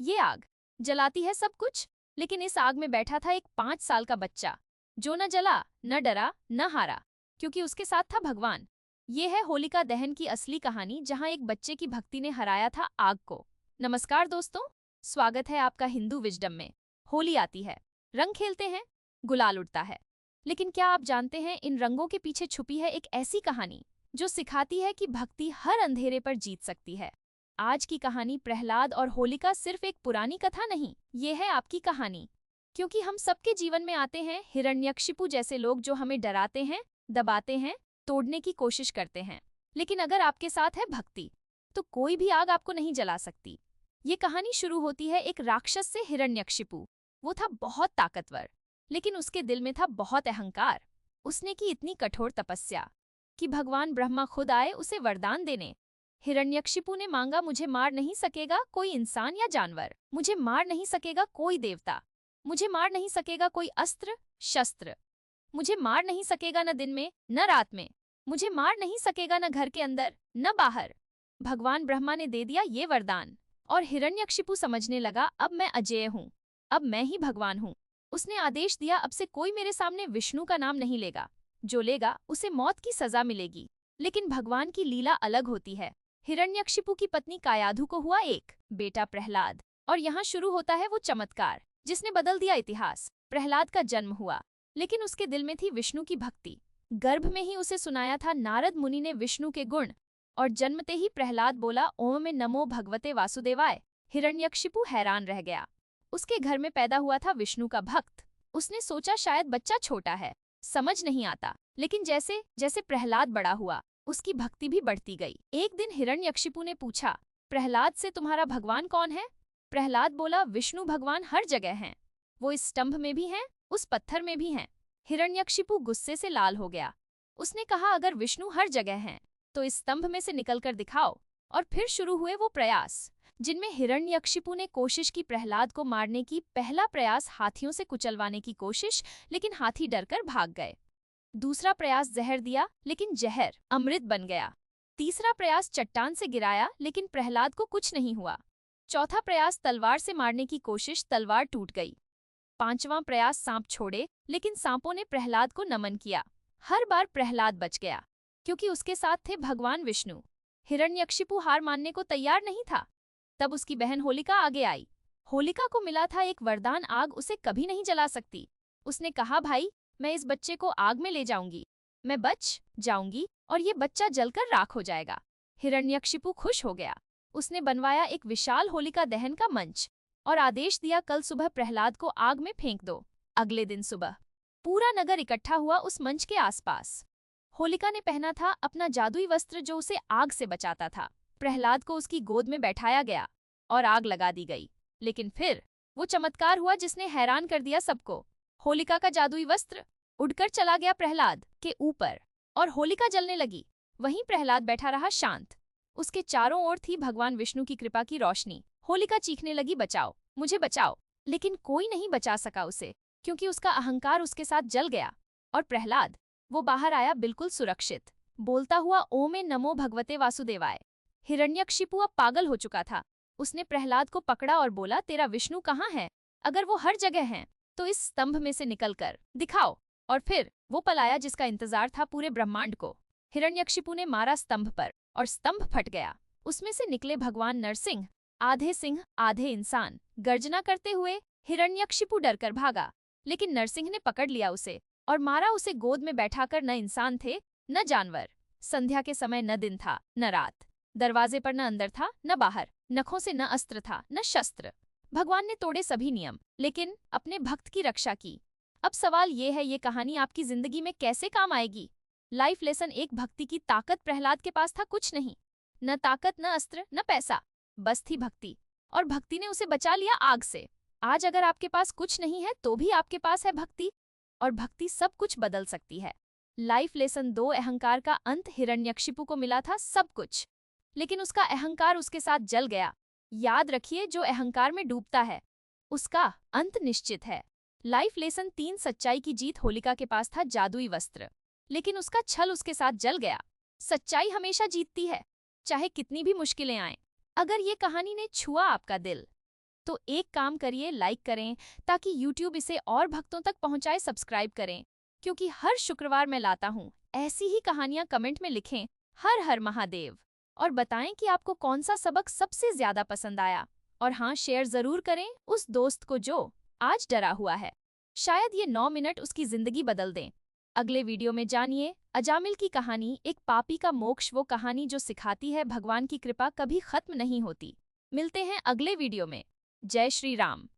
ये आग जलाती है सब कुछ, लेकिन इस आग में बैठा था एक 5 साल का बच्चा जो न जला, न डरा, न हारा, क्योंकि उसके साथ था भगवान। ये है होलिका दहन की असली कहानी, जहां एक बच्चे की भक्ति ने हराया था आग को। नमस्कार दोस्तों, स्वागत है आपका हिंदू विजडम में। होली आती है, रंग खेलते हैं, गुलाल उड़ता है, लेकिन क्या आप जानते हैं इन रंगों के पीछे छुपी है एक ऐसी कहानी जो सिखाती है कि भक्ति हर अंधेरे पर जीत सकती है। आज की कहानी प्रहलाद और होलिका सिर्फ एक पुरानी कथा नहीं, ये है आपकी कहानी। क्योंकि हम सबके जीवन में आते हैं हिरण्यकशिपु जैसे लोग जो हमें डराते हैं, दबाते हैं, तोड़ने की कोशिश करते हैं। लेकिन अगर आपके साथ है भक्ति, तो कोई भी आग आपको नहीं जला सकती। ये कहानी शुरू होती है एक राक्षस से। हिरण्यकशिपु वो था बहुत ताकतवर, लेकिन उसके दिल में था बहुत अहंकार। उसने की इतनी कठोर तपस्या कि भगवान ब्रह्मा खुद आए उसे वरदान देने। हिरण्यकशिपु ने मांगा, मुझे मार नहीं सकेगा कोई इंसान या जानवर, मुझे मार नहीं सकेगा कोई देवता, मुझे मार नहीं सकेगा कोई अस्त्र शस्त्र, मुझे मार नहीं सकेगा न दिन में न रात में, मुझे मार नहीं सकेगा न घर के अंदर न बाहर। भगवान ब्रह्मा ने दे दिया ये वरदान, और हिरण्यकशिपु समझने लगा अब मैं अजेय हूँ, अब मैं ही भगवान हूँ। उसने आदेश दिया, अब से कोई मेरे सामने विष्णु का नाम नहीं लेगा, जो लेगा उसे मौत की सजा मिलेगी। लेकिन भगवान की लीला अलग होती है। हिरण्यकशिपु की पत्नी कायाधु को हुआ एक बेटा प्रहलाद, और यहाँ शुरू होता है वो चमत्कार जिसने बदल दिया इतिहास। प्रहलाद का जन्म हुआ, लेकिन उसके दिल में थी विष्णु की भक्ति। गर्भ में ही उसे सुनाया था नारद मुनि ने विष्णु के गुण, और जन्मते ही प्रहलाद बोला, ओम में नमो भगवते वासुदेवाय। हिरण्यकशिपु हैरान रह गया। उसके घर में पैदा हुआ था विष्णु का भक्त। उसने सोचा शायद बच्चा छोटा है, समझ नहीं आता, लेकिन जैसे जैसे प्रहलाद बड़ा हुआ उसकी भक्ति भी बढ़ती गई। एक दिन हिरण्यकशिपु ने पूछा, प्रहलाद से तुम्हारा भगवान कौन है? प्रहलाद बोला, विष्णु भगवान हर जगह हैं, वो इस स्तंभ में भी हैं, उस पत्थर में भी हैं। हिरण्यकशिपु गुस्से से लाल हो गया। उसने कहा, अगर विष्णु हर जगह हैं तो इस स्तंभ में से निकलकर दिखाओ। और फिर शुरू हुए वो प्रयास जिनमें हिरण्यकशिपु ने कोशिश की प्रहलाद को मारने की। पहला प्रयास हाथियों से कुचलवाने की कोशिश, लेकिन हाथी डरकर भाग गए। दूसरा प्रयास जहर दिया, लेकिन जहर अमृत बन गया। तीसरा प्रयास चट्टान से गिराया, लेकिन प्रहलाद को कुछ नहीं हुआ। चौथा प्रयास तलवार से मारने की कोशिश, तलवार टूट गई। पांचवां प्रयास सांप छोड़े, लेकिन सांपों ने प्रहलाद को नमन किया। हर बार प्रहलाद बच गया, क्योंकि उसके साथ थे भगवान विष्णु। हिरण्यकशिपु हार मानने को तैयार नहीं था। तब उसकी बहन होलिका आगे आई। होलिका को मिला था एक वरदान, आग उसे कभी नहीं जला सकती। उसने कहा, भाई मैं इस बच्चे को आग में ले जाऊंगी, मैं बच जाऊंगी और ये बच्चा जलकर राख हो जाएगा। हिरण्यकशिपु खुश हो गया। उसने बनवाया एक विशाल होलिका दहन का मंच और आदेश दिया, कल सुबह प्रहलाद को आग में फेंक दो। अगले दिन सुबह पूरा नगर इकट्ठा हुआ उस मंच के आसपास। होलिका ने पहना था अपना जादुई वस्त्र जो उसे आग से बचाता था। प्रहलाद को उसकी गोद में बैठाया गया और आग लगा दी गई। लेकिन फिर वो चमत्कार हुआ जिसने हैरान कर दिया सबको। होलिका का जादुई वस्त्र उड़कर चला गया प्रहलाद के ऊपर और होलिका जलने लगी। वहीं प्रहलाद बैठा रहा शांत। उसके चारों ओर थी भगवान विष्णु की कृपा की रोशनी। होलिका चीखने लगी, बचाओ, मुझे बचाओ। लेकिन कोई नहीं बचा सका उसे, क्योंकि उसका अहंकार उसके साथ जल गया। और प्रहलाद वो बाहर आया बिल्कुल सुरक्षित, बोलता हुआ, ओम में नमो भगवते वासुदेवाय। हिरण्यकशिपु अब पागल हो चुका था। उसने प्रहलाद को पकड़ा और बोला, तेरा विष्णु कहाँ है? अगर वो हर जगह है तो इस स्तंभ में से निकलकर दिखाओ। और फिर वो पलाया जिसका इंतजार था पूरे ब्रह्मांड को। हिरण्यकशिपु ने मारा स्तंभ पर और स्तंभ फट गया। उसमें से निकले भगवान नरसिंह, आधे सिंह आधे इंसान। गर्जना करते हुए हिरण्यकशिपु डरकर भागा, लेकिन नरसिंह ने पकड़ लिया उसे और मारा उसे। गोद में बैठाकर न इंसान थे न जानवर। संध्या के समय न दिन था न रात। दरवाजे पर न अंदर था न बाहर। नखों से न अस्त्र था न शस्त्र। भगवान ने तोड़े सभी नियम, लेकिन अपने भक्त की रक्षा की। अब सवाल ये है, ये कहानी आपकी जिंदगी में कैसे काम आएगी? लाइफ लेसन एक, भक्ति की ताकत। प्रहलाद के पास था कुछ नहीं, न ताकत न अस्त्र न पैसा, बस थी भक्ति, और भक्ति ने उसे बचा लिया आग से। आज अगर आपके पास कुछ नहीं है तो भी आपके पास है भक्ति, और भक्ति सब कुछ बदल सकती है। लाइफ लेसन 2, अहंकार का अंत। हिरण्यकशिपु को मिला था सब कुछ, लेकिन उसका अहंकार उसके साथ जल गया। याद रखिए, जो अहंकार में डूबता है उसका अंत निश्चित है। लाइफ लेसन 3, सच्चाई की जीत। होलिका के पास था जादुई वस्त्र, लेकिन उसका छल उसके साथ जल गया। सच्चाई हमेशा जीतती है, चाहे कितनी भी मुश्किलें आएं। अगर ये कहानी ने छुआ आपका दिल तो एक काम करिए, लाइक करें ताकि यूट्यूब इसे और भक्तों तक पहुंचाए। सब्सक्राइब करें क्योंकि हर शुक्रवार मैं लाता हूं ऐसी ही कहानियां। कमेंट में लिखें हर हर महादेव और बताएं कि आपको कौन सा सबक सबसे ज्यादा पसंद आया। और हाँ, शेयर जरूर करें उस दोस्त को जो आज डरा हुआ है। शायद ये 9 मिनट उसकी जिंदगी बदल दें। अगले वीडियो में जानिए अजामिल की कहानी, एक पापी का मोक्ष, वो कहानी जो सिखाती है भगवान की कृपा कभी खत्म नहीं होती। मिलते हैं अगले वीडियो में। जय श्री राम।